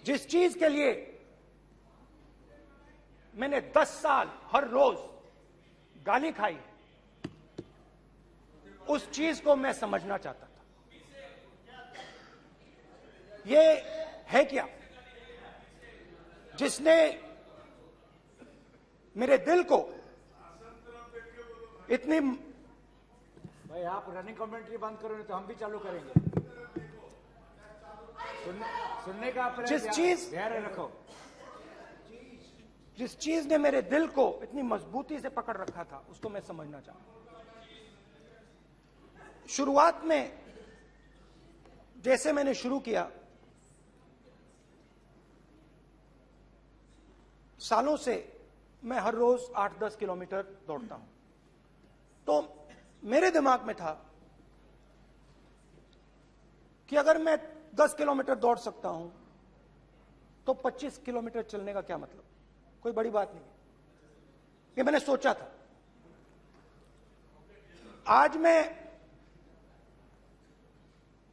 जिस चीज के लिए मैंने 10 साल हर रोज गाली खाई, उस चीज को मैं समझना चाहता था। ये है क्या जिसने मेरे दिल को इतनी। भाई आप रनिंग कमेंट्री बंद करो नहीं तो हम भी चालू करेंगे। सुनने का जिस चीज धैर्य रखो। जिस चीज ने मेरे दिल को इतनी मजबूती से पकड़ रखा था, उसको मैं समझना चाहता हूं। शुरुआत में जैसे मैंने शुरू किया, सालों से मैं हर रोज 8-10 किलोमीटर दौड़ता हूं, तो मेरे दिमाग में था कि अगर मैं 10 किलोमीटर दौड़ सकता हूं तो 25 किलोमीटर चलने का क्या मतलब, कोई बड़ी बात नहीं। ये मैंने सोचा था। आज मैं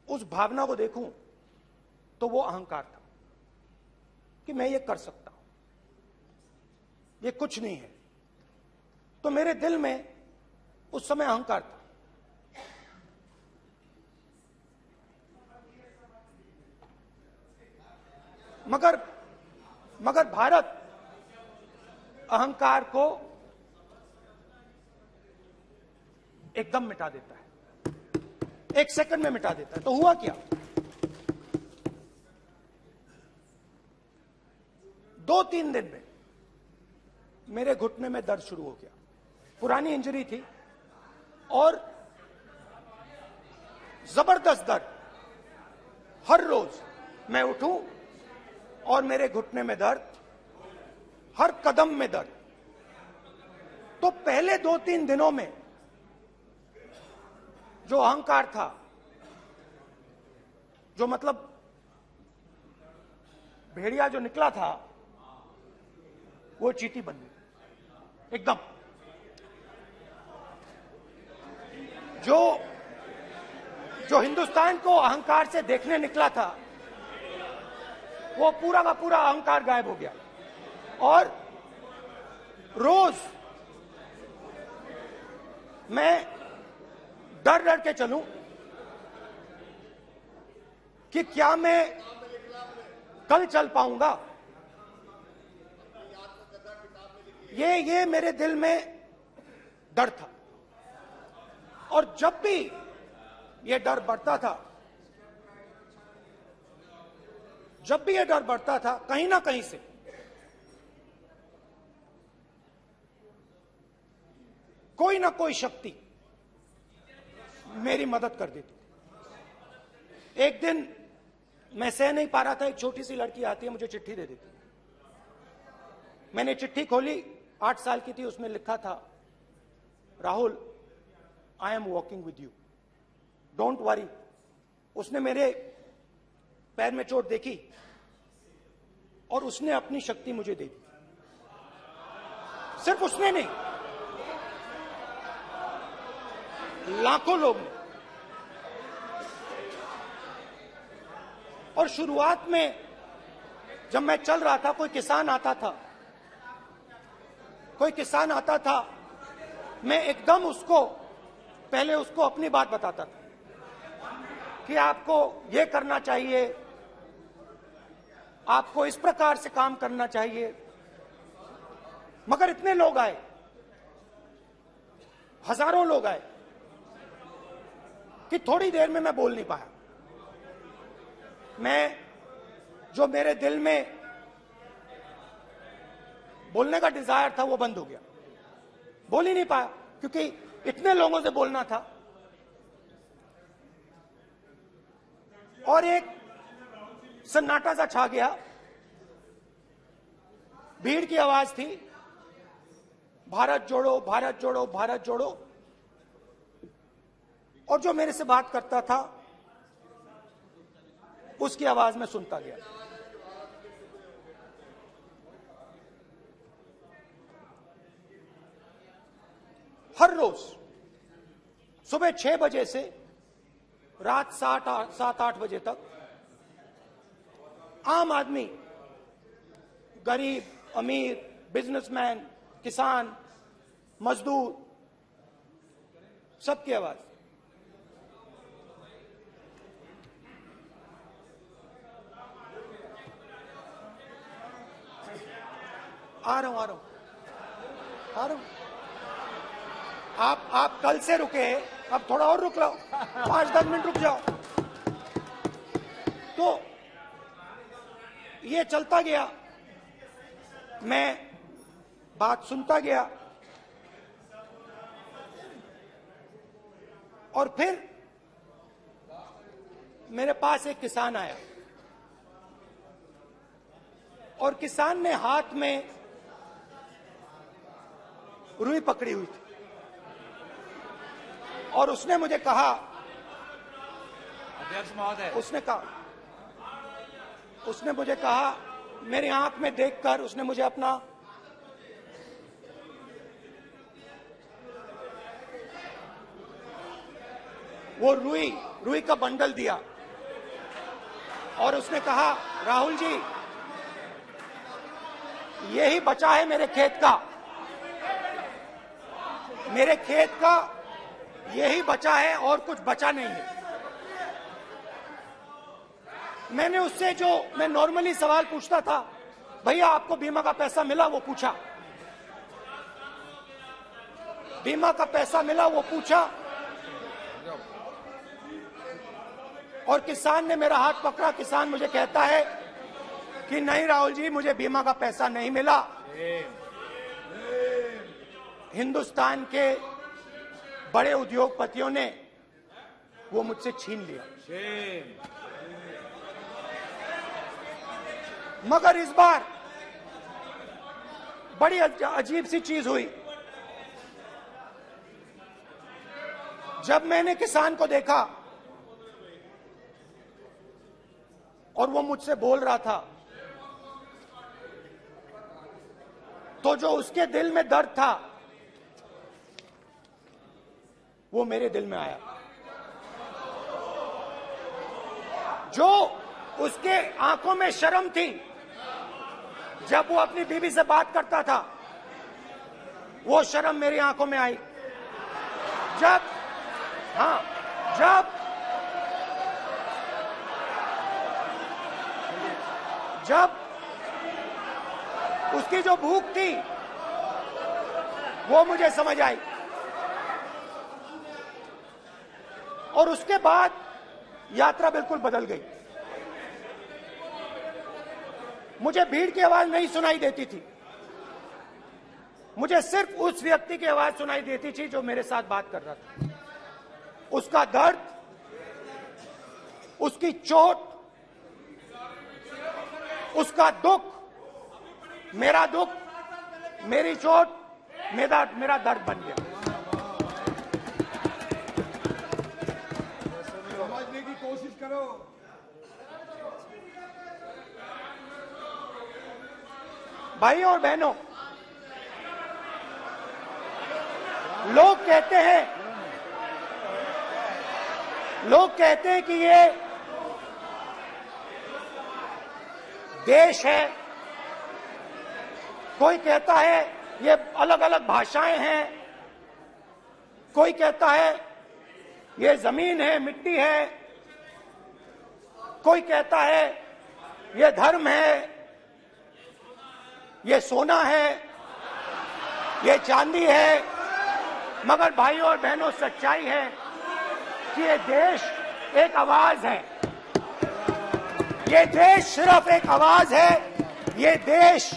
उस भावना को देखूं तो वो अहंकार था कि मैं ये कर सकता हूं, ये कुछ नहीं है। तो मेरे दिल में उस समय अहंकार था। मगर भारत अहंकार को एकदम मिटा देता है, 1 सेकंड में मिटा देता है। तो हुआ क्या, 2-3 दिन में मेरे घुटने में दर्द शुरू हो गया। पुरानी इंजरी थी और जबरदस्त दर्द। हर रोज मैं उठूं और मेरे घुटने में दर्द, हर कदम में दर्द। तो पहले 2-3 दिनों में जो अहंकार था, जो मतलब भेड़िया जो निकला था, वो चींटी बन गई एकदम। जो हिंदुस्तान को अहंकार से देखने निकला था, वो पूरा का पूरा अहंकार गायब हो गया। और रोज मैं डर डर के चलूं कि क्या मैं कल चल पाऊंगा। ये मेरे दिल में डर था। और जब भी ये डर बढ़ता था, कहीं ना कहीं से कोई ना कोई शक्ति मेरी मदद कर देती। एक दिन मैं सह नहीं पा रहा था, एक छोटी सी लड़की आती है, मुझे चिट्ठी दे देती। मैंने चिट्ठी खोली, 8 साल की थी, उसमें लिखा था, Rahul, I am walking with you, don't worry. उसने मेरे पैर में चोट देखी और उसने अपनी शक्ति मुझे दे दी। सिर्फ उसने नहीं, लाखों लोग ने। और शुरुआत में जब मैं चल रहा था, कोई किसान आता था, मैं एकदम पहले उसको अपनी बात बताता था कि आपको ये करना चाहिए, आपको इस प्रकार से काम करना चाहिए। मगर इतने लोग आए, हजारों लोग आए, कि थोड़ी देर में मैं बोल नहीं पाया। जो मेरे दिल में बोलने का डिजायर था, वो बंद हो गया। बोल ही नहीं पाया, क्योंकि इतने लोगों से बोलना था। और एक सन्नाटा सा छा गया, भीड़ की आवाज थी, भारत जोड़ो, भारत जोड़ो, भारत जोड़ो। और जो मेरे से बात करता था, उसकी आवाज में सुनता गया। हर रोज सुबह 6 बजे से रात 7-8 बजे तक आम आदमी, गरीब, अमीर, बिजनेसमैन, किसान, मजदूर, सबकी आवाज। आ रहा हूं। आप कल से रुके, अब थोड़ा और रुक लो, 5-10 मिनट रुक जाओ। तो ये चलता गया, मैं बात सुनता गया, और फिर मेरे पास एक किसान आया, और किसान ने हाथ में रुई पकड़ी हुई थी, और उसने मुझे कहा, अध्यक्ष महोदय, उसने मुझे कहा, मेरी आंख में देखकर उसने मुझे अपना वो रुई का बंडल दिया, और उसने कहा, राहुल जी, यही बचा है मेरे खेत का यही बचा है, और कुछ बचा नहीं है। मैंने उससे, जो मैं नॉर्मली सवाल पूछता था, भैया आपको बीमा का पैसा मिला, वो पूछा, बीमा का पैसा मिला, वो पूछा, और किसान ने मेरा हाथ पकड़ा। किसान मुझे कहता है कि नहीं राहुल जी, मुझे बीमा का पैसा नहीं मिला, हिंदुस्तान के बड़े उद्योगपतियों ने वो मुझसे छीन लिया। मगर इस बार बड़ी अजीब सी चीज हुई। जब मैंने किसान को देखा और वो मुझसे बोल रहा था, तो जो उसके दिल में दर्द था वो मेरे दिल में आया। जो उसके आंखों में शर्म थी जब वो अपनी बीवी से बात करता था, वो शर्म मेरी आंखों में आई। जब उसकी जो भूख थी वो मुझे समझ आई। और उसके बाद यात्रा बिल्कुल बदल गई। मुझे भीड़ की आवाज नहीं सुनाई देती थी, मुझे सिर्फ उस व्यक्ति की आवाज सुनाई देती थी जो मेरे साथ बात कर रहा था। उसका दर्द, उसकी चोट, उसका दुख, मेरा दुख, मेरी चोट, मेरा दर्द बन गया। समझने की कोशिश करो। भाइयों और बहनों, लोग कहते हैं कि ये देश है, कोई कहता है ये अलग अलग भाषाएं हैं, कोई कहता है ये जमीन है, मिट्टी है, कोई कहता है ये धर्म है, ये सोना है, ये चांदी है। मगर भाइयों और बहनों, सच्चाई है कि ये देश एक आवाज है। ये देश सिर्फ एक आवाज है। ये देश,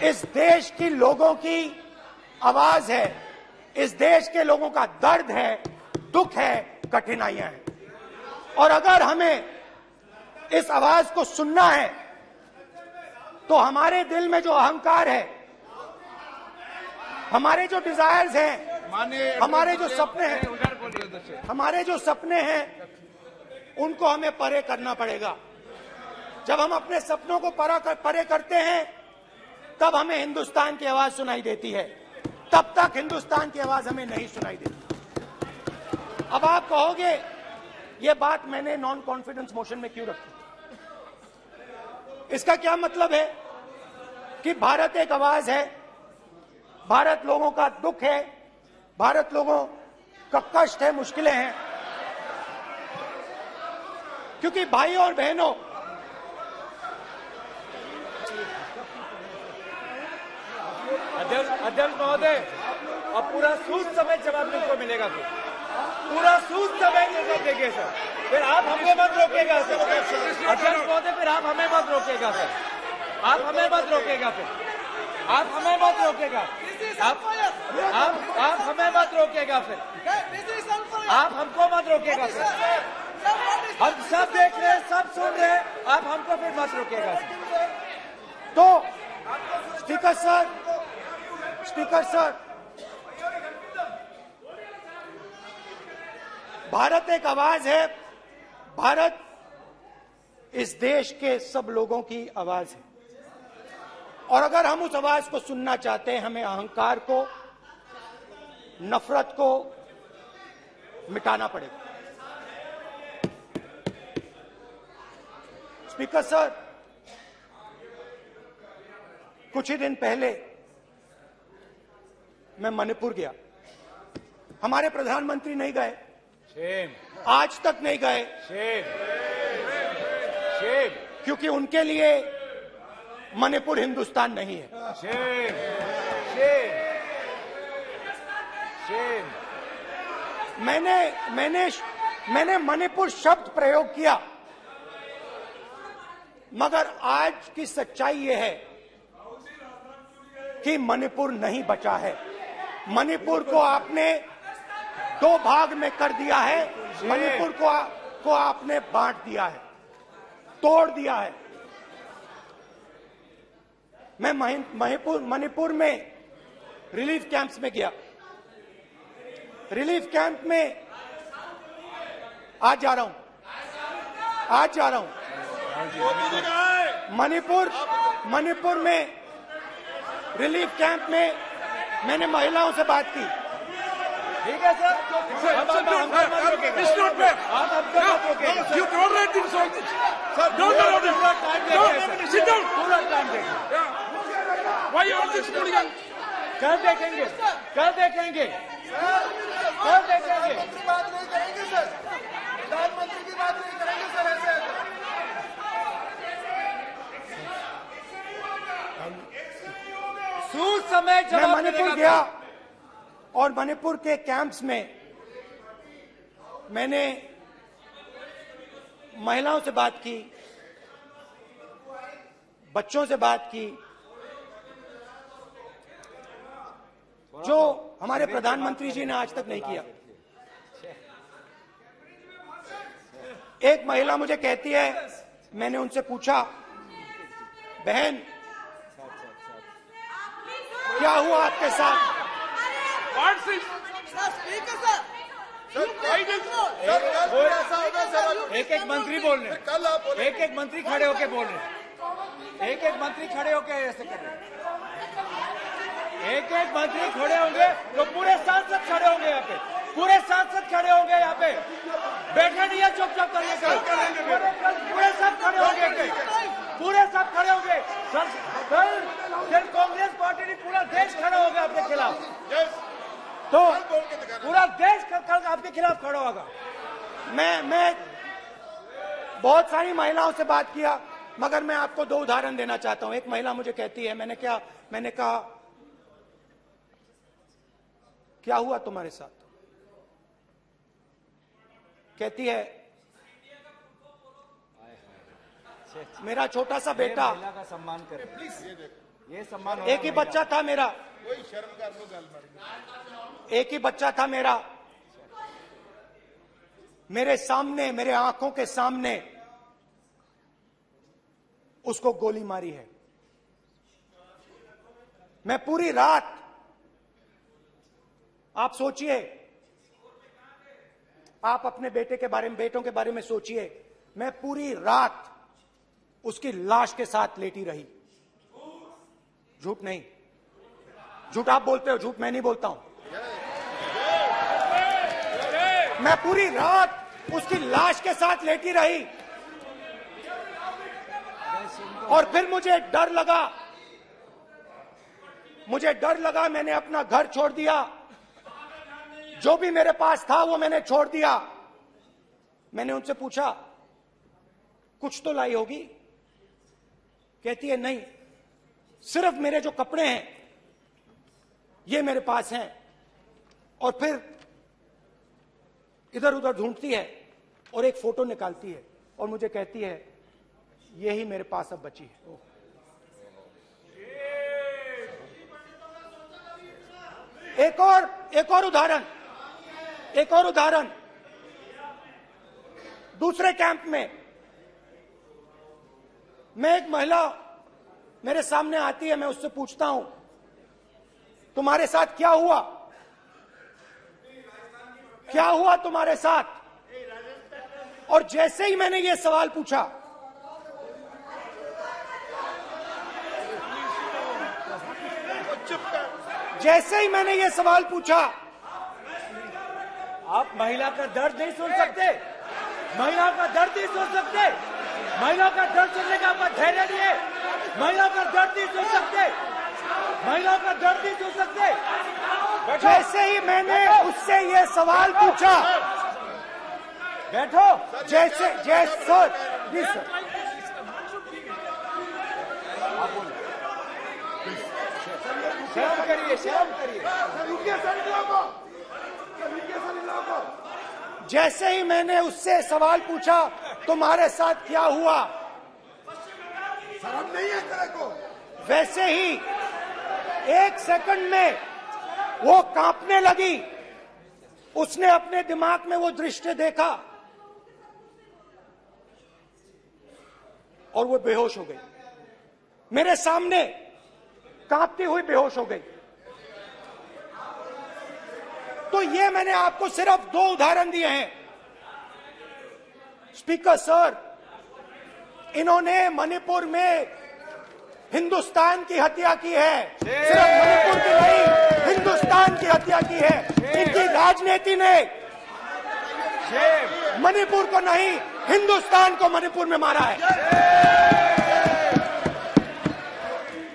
इस देश की लोगों की आवाज है। इस देश के लोगों का दर्द है, दुख है, कठिनाइयां हैं। और अगर हमें इस आवाज को सुनना है तो हमारे दिल में जो अहंकार है, हमारे जो डिजायर्स हैं, हमारे जो सपने हैं, उनको हमें परे करना पड़ेगा। जब हम अपने सपनों को परे करते हैं, तब हमें हिंदुस्तान की आवाज सुनाई देती है। तब तक हिंदुस्तान की आवाज हमें नहीं सुनाई देती। अब आप कहोगे, ये बात मैंने नॉन कॉन्फिडेंस मोशन में क्यों रखी? इसका क्या मतलब है कि भारत एक आवाज है, भारत लोगों का दुख है, भारत लोगों का कष्ट है, मुश्किलें हैं। क्योंकि भाई और बहनों, अध्यक्ष महोदय, अब पूरा सूद समेत जवाब तुमको मिलेगा, फिर पूरा सूद समेत जवाब देंगे सर। फिर आप हमें मत रोकेगा सर। अध्यक्ष महोदय, फिर आप हमें मत रोकेगा सर। आप हमें मत रोकेगा, फिर आप हमें मत रोकेगा। आप हमें मत रोकेगा, फिर आप हमको मत रोकेगा सर। हम सब देख रहे हैं, सब सुन रहे हैं, आप हमको फिर मत रोकेगा सर। तो स्पीकर सर, भारत एक आवाज है, भारत इस देश के सब लोगों की आवाज है। और अगर हम उस आवाज को सुनना चाहते हैं, हमें अहंकार को, नफरत को मिटाना पड़ेगा। स्पीकर सर, कुछ ही दिन पहले मैं मणिपुर गया। हमारे प्रधानमंत्री नहीं गए, आज तक नहीं गए, क्योंकि उनके लिए मणिपुर हिंदुस्तान नहीं है। मैंने मणिपुर शब्द प्रयोग किया, मगर आज की सच्चाई यह है कि मणिपुर नहीं बचा है। मणिपुर को आपने दो भाग में कर दिया है, मणिपुर को आपने बांट दिया है, तोड़ दिया है। मैं मणिपुर में रिलीफ कैंप्स में गया। रिलीफ कैंप में आज जा रहा हूं। मणिपुर में रिलीफ कैंप में मैंने महिलाओं से बात की। ठीक है sir, You tolerate insult. Sir, don't allow this. Sit down. Why you all this hooligan? कल देखेंगे। बात नहीं करेंगे सर, प्रधानमंत्री की बात नहीं करेंगे सर ऐसे। सूद समय मैं जवाब मणिपुर गया और मणिपुर के कैंप्स में मैंने महिलाओं से बात की, बच्चों से बात की, जो हमारे प्रधानमंत्री जी ने आज तक नहीं किया। एक महिला मुझे कहती है, मैंने उनसे पूछा, बहन क्या हुआ आपके साथ? एक मंत्री बोल रहे, एक मंत्री खड़े होके बोल रहे, एक मंत्री खड़े होके ऐसे कर रहे, एक मंत्री खड़े होंगे तो पूरे सांसद खड़े होंगे यहाँ पे, पूरे सांसद खड़े होंगे यहाँ पे, बैठे नहीं है, चुपचाप करिए, पूरे सब खड़े होंगे, पूरे सब खड़े होंगे। कल कांग्रेस पार्टी ने पूरा देश खड़ा होगा आपके खिलाफ, तो पूरा देश कल आपके खिलाफ खड़ा होगा। मैं बहुत सारी महिलाओं से बात किया, मगर मैं आपको दो उदाहरण देना चाहता हूं। एक महिला मुझे कहती है, मैंने कहा क्या हुआ तुम्हारे साथ? कहती है, मेरा छोटा सा बेटा, महिला का सम्मान करें प्लीज, ये सम्मान, एक ही बच्चा था मेरा, कोई शर्म कर लो गल मारी, एक ही बच्चा था मेरा, मेरे सामने, मेरे आंखों के सामने उसको गोली मारी है। मैं पूरी रात, आप सोचिए, आप अपने बेटे के बारे में, बेटों के बारे में सोचिए, मैं पूरी रात उसकी लाश के साथ लेटी रही। झूठ नहीं, झूठ आप बोलते हो, झूठ मैं नहीं बोलता हूं। मैं पूरी रात उसकी लाश के साथ लेटी रही। और फिर मुझे डर लगा, मैंने अपना घर छोड़ दिया, जो भी मेरे पास था वो मैंने छोड़ दिया। मैंने उनसे पूछा कुछ तो लाई होगी, कहती है नहीं, सिर्फ मेरे जो कपड़े हैं ये मेरे पास हैं। और फिर इधर उधर ढूंढती है और एक फोटो निकालती है और मुझे कहती है यही मेरे पास अब बची है। एक और उदाहरण, दूसरे कैंप में मैं एक महिला मेरे सामने आती है, मैं उससे पूछता हूं तुम्हारे साथ क्या हुआ तुम्हारे साथ? और जैसे ही मैंने ये सवाल पूछा, आप महिला का दर्द नहीं सुन सकते, महिला का दर्द नहीं सुन सकते, महिला का दर्द सुनने का आपका धैर्य नहीं है, महिला का दर्द नहीं सुन सकते, महिला का दर्द नहीं सुन सकते। जैसे ही मैंने उससे ये सवाल पूछा, बैठो, जैसे सर प्लीज सर, शर्म करिए। जैसे ही मैंने उससे सवाल पूछा तुम्हारे साथ क्या हुआ, शर्म नहीं है तेरे को? वैसे ही 1 सेकंड में वो कांपने लगी। उसने अपने दिमाग में वो दृश्य देखा और वो बेहोश हो गई, मेरे सामने कांपती हुई बेहोश हो गई। तो ये मैंने आपको सिर्फ 2 उदाहरण दिए हैं। स्पीकर सर, इन्होंने मणिपुर में हिंदुस्तान की हत्या की है, सिर्फ मणिपुर की नहीं, हिंदुस्तान की हत्या की है। इनकी राजनीति ने मणिपुर को नहीं, हिंदुस्तान को मणिपुर में मारा है,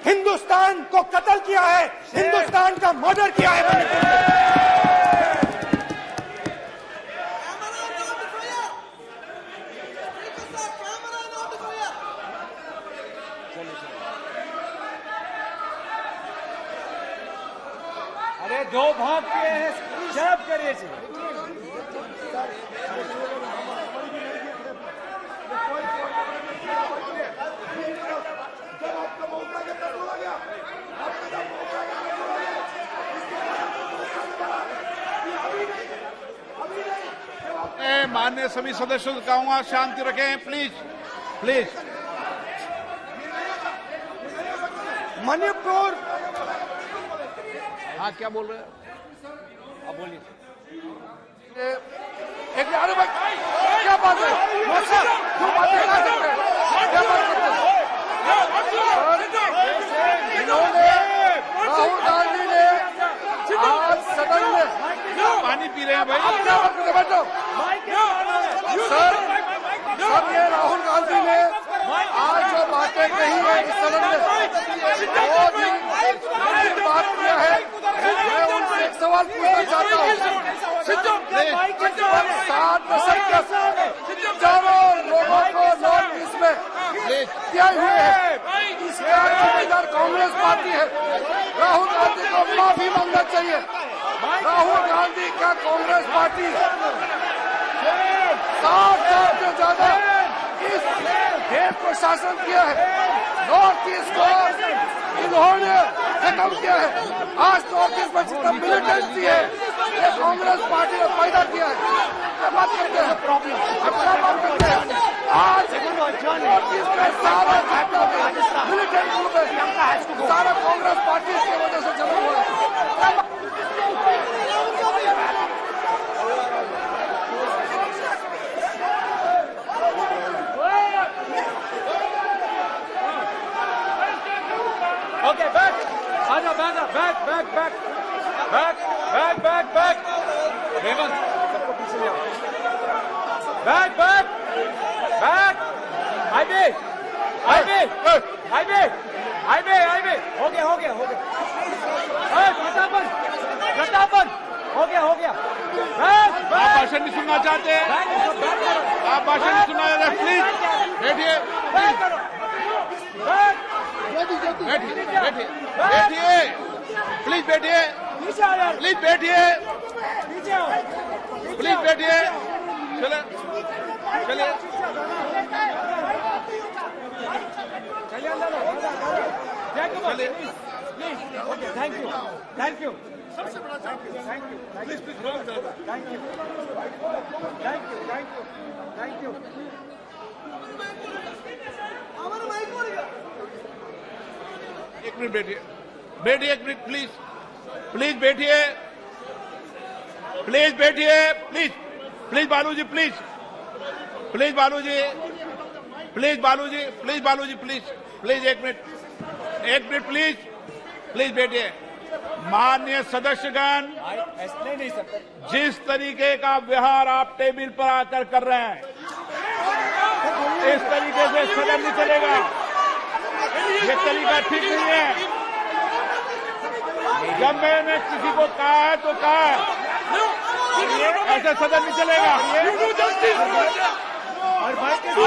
हिंदुस्तान को कत्ल किया है, हिंदुस्तान का मर्डर किया है मणिपुर में। अरे 2 भाग किए हैं, शर्म करिए। माननीय सभी सदस्यों से कहूंगा शांति रखें, प्लीज। मणिपुर, हाँ क्या बोल रहे हैं? अब बोलिए। अरे भाई क्या बात है? क्या बात करते हैं? इन्होंने राहुल गांधी ने आज सदन में पानी पी रहे हैं भाई। बैठो सर, ये राहुल गांधी ने आज जो बातें कही है इस सदन में, वो भी बात किया है। मैं उनसे एक सवाल पूछना चाहता हूँ। 7 दशक हजारों लोगों को नॉर्थ ईस्ट में किया हुए है, इसका जिम्मेदार कांग्रेस पार्टी है। राहुल गांधी को माफी मांगना चाहिए। राहुल गांधी का कांग्रेस पार्टी 7 साल से ज्यादा इस देश को शासन किया है, नॉर्थ ईस्ट को इन्होंने खत्म किया है। आज नॉर्थ ईस्ट में जितना मिलिटेंसी है ये कांग्रेस पार्टी ने पैदा किया है। बात करते हैं प्रॉब्लम, अपना बात करते हैं। आज नॉर्थ ईस्ट में सारा मिलिटेंट ग्रुप है, सारा कांग्रेस पार्टी की वजह से चला हुआ है। Okay, back. Aja, back. Hemant, सबको पीछे ले आओ। बैक। आइए। आईबी आईबी आईबी आईबी हो गया हो गया हो गया प्रतापन हो गया आप भाषण नहीं सुनना चाहते हैं, आप भाषण नहीं सुनना चाहते, प्लीज बैठिए, बैठिए, बैठिए, प्लीज बैठिए, प्लीज बैठिए, प्लीज बैठिए, चले चलिए, चलिए, थैंक यू थैंक यू सबसे बड़ा thank you, please please thank you thank you thank you thank you एक मिनट बैठिए, बैठिए एक मिनट प्लीज, प्लीज बैठिए, प्लीज बैठिए, please please Baluji please, please Baluji, please Baluji, please Baluji, please please एक मिनट प्लीज, प्लीज बैठिए। माननीय सदस्यगण, नहीं सकते जिस तरीके का व्यवहार आप टेबल पर आकर कर रहे हैं, इस तरीके से सदन नहीं चलेगा, ये तरीका ठीक नहीं है। जब मैंने किसी को कहा है तो कहा है, ऐसे सदन नहीं चलेगा। आप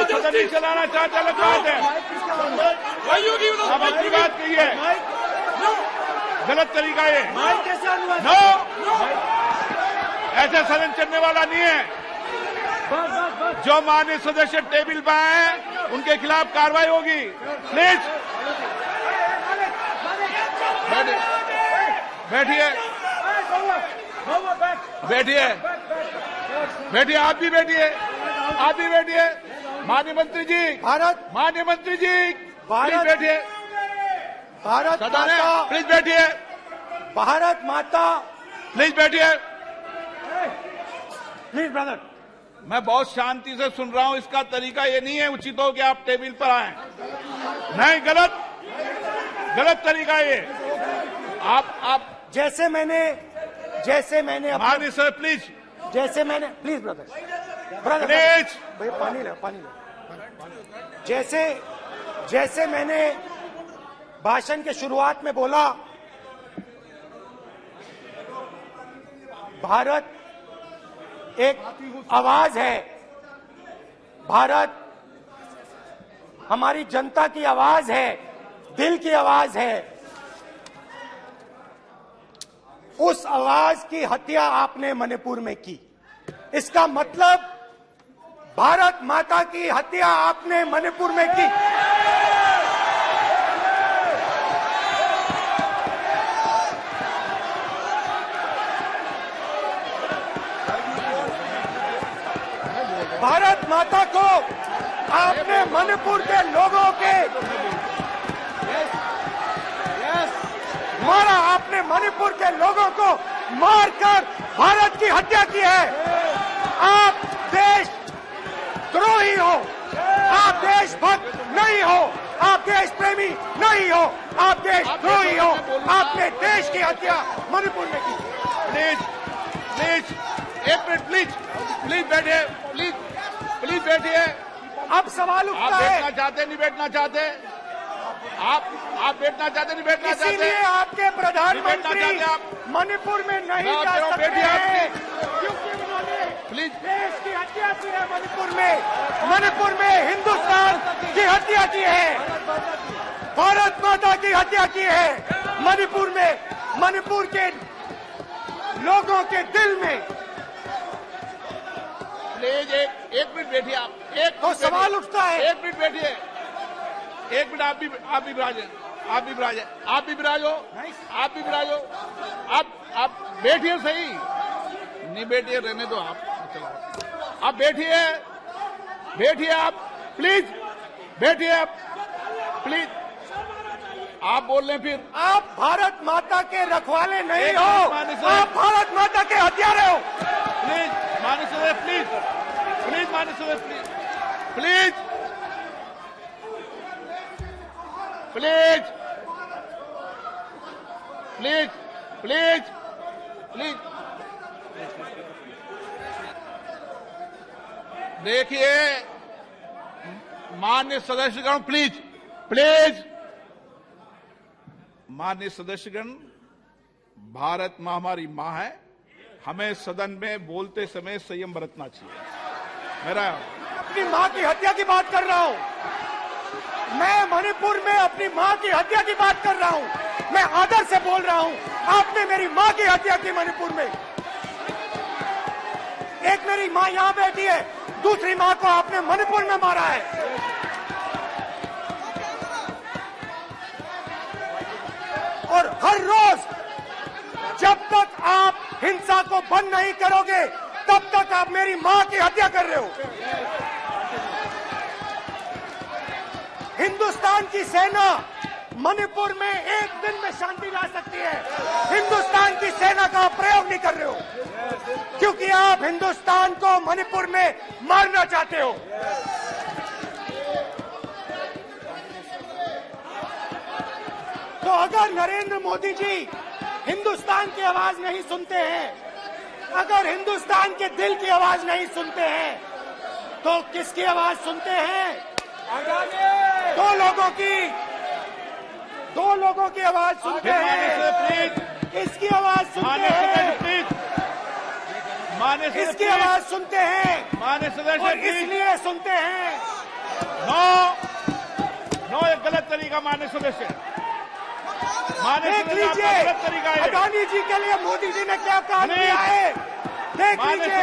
सदन नहीं चलाना चाहते अलग बात है, अब अपनी बात कहिए, गलत तरीका ये, नो, ऐसा सदन चलने वाला नहीं है। जो माननीय सदस्य टेबल पर आए हैं उनके खिलाफ कार्रवाई होगी। प्लीज बैठिए, बैठिए, बैठिए, आप भी बैठिए, आप भी बैठिए। माननीय मंत्री जी, माननीय मंत्री जी, प्लीज बैठिए, भारत सदन है, माता, प्लीज बैठिए, भारत माता, प्लीज बैठिए। Please brother. मैं बहुत शांति से सुन रहा हूं, इसका तरीका ये नहीं है उचित हो कि आप टेबल पर आए, नहीं, गलत गलत तरीका ये। आप जैसे मैंने माननीय सर प्लीज, जैसे मैंने, प्लीज ब्रदर प्लीज, भाई पानी ले। जैसे मैंने भाषण के शुरुआत में बोला, भारत एक आवाज है, भारत हमारी जनता की आवाज है, दिल की आवाज है। उस आवाज की हत्या आपने मणिपुर में की, इसका मतलब भारत माता की हत्या आपने मणिपुर में की। भारत माता को आपने मणिपुर के लोगों के मारा, आपने मणिपुर के लोगों को मारकर भारत की हत्या की है। आप देशद्रोही हो, आप देशभक्त नहीं हो, आप देश प्रेमी नहीं हो, आप देशद्रोही हो। आपने देश की हत्या मणिपुर में की। प्लीज, प्लीज, एक मिनट प्लीज, प्लीज बैठिए, प्लीज, प्लीज बैठिए। अब सवाल आप उठता है, बैठना चाहते नहीं बैठना चाहते, आप बैठना चाहते नहीं बैठना चाहते, इसीलिए आपके प्रधानमंत्री चाहते आप। मणिपुर में नहीं मैं जा कह रहा हूं, सकते बैठिए आप, हैं, क्योंकि उन्होंने प्लीज, देश की हत्या की है। मणिपुर में हिंदुस्तान की हत्या की है, भारत माता की हत्या की है। मणिपुर के लोगों के दिल में। प्लीज एक मिनट बैठिए आप, एक तो मिनट सवाल बैठिए, उठता है, एक मिनट बैठिए, एक मिनट आप भी विराजे, आप भी विराजे, आप भी विराजो, आप भी विराजो, आप बैठिए सही, नहीं बैठिए रहने दो आप, चलो आप बैठिए, बैठिए आप, प्लीज बैठिए आप, प्लीज, आप बोल रहे हैं फिर, आप भारत माता के रखवाले नहीं एक हो, मिनट माननीय साहब। आप भारत माता के हत्यारे हो। प्लीज माननीय सदस्य, प्लीज, प्लीज माननीय सदस्य, please, please, please, please, please, देखिए माननीय सदस्यगण, प्लीज प्लीज। माननीय सदस्यगण, भारत मां हमारी मां है, हमें सदन में बोलते समय संयम बरतना चाहिए। मेरा अपनी मां की हत्या की बात कर रहा हूं। मैं मणिपुर में अपनी मां की हत्या की बात कर रहा हूं। मैं आदर से बोल रहा हूं। आपने मेरी मां की हत्या की मणिपुर में। एक मेरी मां यहां बैठी है, दूसरी मां को आपने मणिपुर में मारा है। और हर रोज जब तक आप हिंसा को बंद नहीं करोगे, तब तक आप मेरी मां की हत्या कर रहे हो। हिंदुस्तान की सेना मणिपुर में एक दिन में शांति ला सकती है। हिंदुस्तान की सेना का प्रयोग नहीं कर रहे हो, क्योंकि आप हिंदुस्तान को मणिपुर में मारना चाहते हो। तो अगर नरेंद्र मोदी जी हिंदुस्तान की आवाज नहीं सुनते हैं, अगर हिंदुस्तान के दिल की आवाज नहीं सुनते हैं, तो किसकी आवाज सुनते हैं? दो लोगों की आवाज सुनते हैं। इसकी आवाज सुनते हैं, इसकी आवाज सुनते हैं, और इसलिए सुनते हैं। नो, एक गलत तरीका माननीय सदस्य। देख लीजिए अडानी जी के लिए मोदी जी ने क्या काम किया है। देख लीजिए,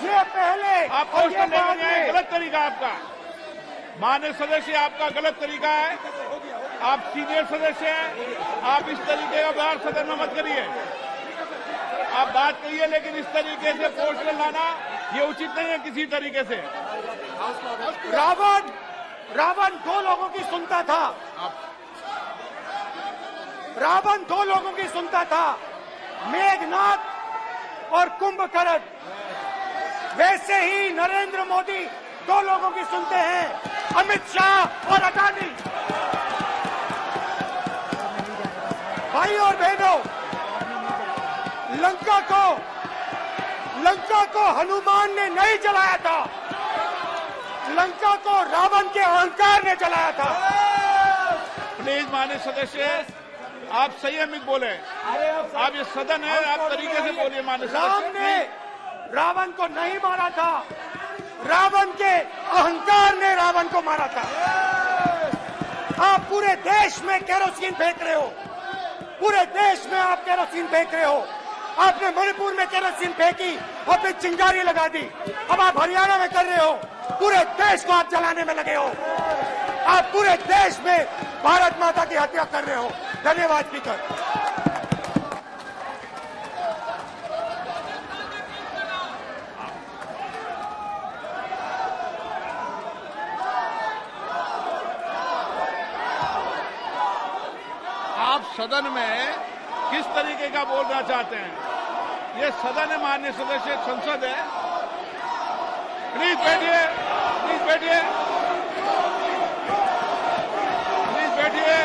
ये पहले आप क्वेश्चन नहीं है, गलत तरीका आपका। माननीय सदस्य, आपका गलत तरीका है। आप सीनियर सदस्य हैं, आप इस तरीके का व्यवहार सदन में मत करिए। आप बात करिए, लेकिन इस तरीके से क्वेश्चन लाना ये उचित नहीं है किसी तरीके से। रावण दो लोगों की सुनता था। रावण दो लोगों की सुनता था, मेघनाथ और कुंभकर्ण। वैसे ही नरेंद्र मोदी दो लोगों की सुनते हैं, अमित शाह और अडानी। भाई और बहनों, लंका को हनुमान ने नहीं जलाया था, लंका को रावण के अहंकार ने जलाया था। प्लीज माननीय सदस्य, आप संयमित बोले। आप ये सदन है, आप तरीके से बोलिए। माननीय राम ने रावण को नहीं मारा था, रावण के अहंकार ने रावण को मारा था। आप पूरे देश में केरोसिन फेंक रहे हो, पूरे देश में आप केरोसिन फेंक रहे हो। आपने मणिपुर में केरोसिन फेंकी और फिर चिंगारी लगा दी। अब आप हरियाणा में कर रहे हो, पूरे देश को आप जलाने में लगे हो। आप पूरे देश में भारत माता की हत्या कर रहे हो। धन्यवाद स्पीकर। आप सदन में किस तरीके का बोलना चाहते हैं? ये सदन है माननीय सदस्य, संसद है। प्लीज बैठिए, प्लीज बैठिए, प्लीज बैठिए।